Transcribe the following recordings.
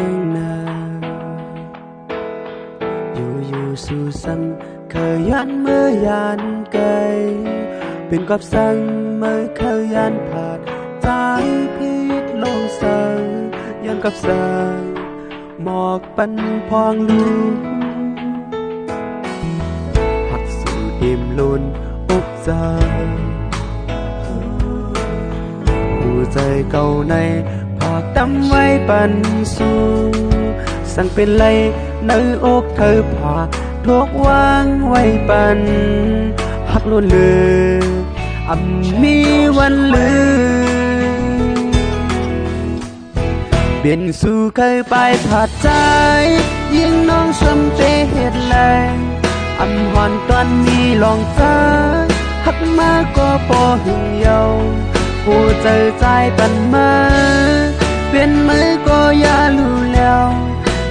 nương nào dù su sân khởi yan mơ yan câyเป็นกับสังเมื่อเคยยันผ่านใจพิษลงเสือยันกับเสือหมอกปันพองลูหักสู่ดิมลุนอกใจหัวใจเก่าในผากตั้มไว้ปันสู่สั่งเป็นไรในอกเธอผ่าทุกวางไว้ปันหักล้วนเลือมีวันลืมเปลี่ยนสู่เคยไปผัดใจยิ่งน้องสมเตเหตุแรงหอนตอนมีลองใจหักมาก็พอหึงเยาผู้เจอใจปันมาเป็นมือก็อย่ารู้แล้ว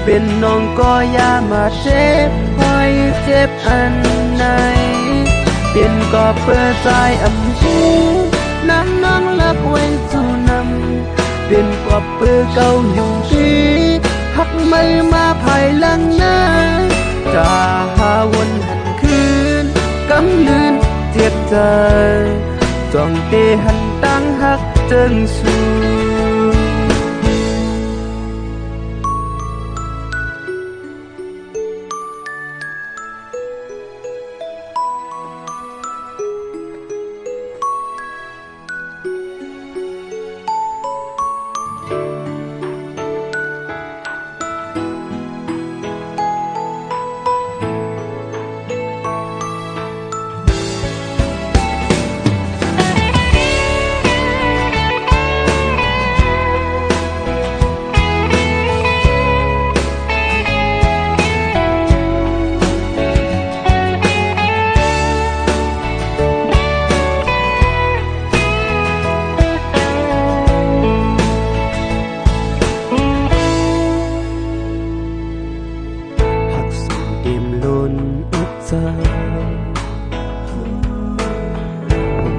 เป็นน้องก็อย่ามาเจ็บคอยเจ็บอันไหนเป็นก็เพื่อใจหูน้องรักไว้สู่นำเป็นก็เพื่อเก่าอยู่ที่หักไม่มาภายหลังหน้าจะหาวนหันคืนกำลืนเจ็บใจจ้องเตหันตั้งหักเจิงสู่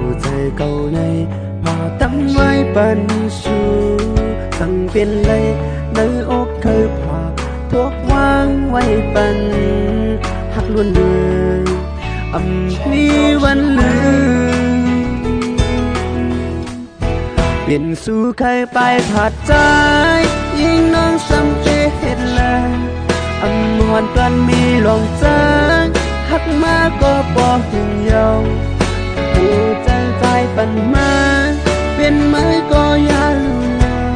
หัวใจเก่าในพาตั้งไว้ปันชูสั่งเป็นไรในอกเคยผ่าทุกวางไว้ปันหักล้วนเลือมีวันลืมเปลี่ยนสู่ใครไปผัดใจยิ่งน้องสำเจเหตุแลหอนกันมีลองจางหักมาก็บอกถึงเยาผู้ใจใจปันมาเป็นไม้ก็อย่ารู้แล้ว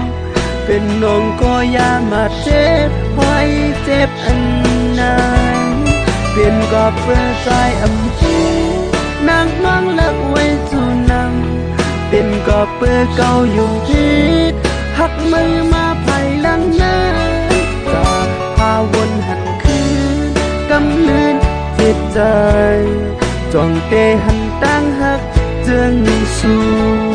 เป็นน้องก็อย่ามาเจ็บไว้เจ็บอันไหนเป็นก็เพื่อใจหูน้องรักไว้สู่นำเป็นก็เพื่อเก่าอยู่ที่หักมือมาภายหลังหน้าจากพาวนหันคืนกำลืนจิตใจจ้องเตหันตั้งหักเจิงสู่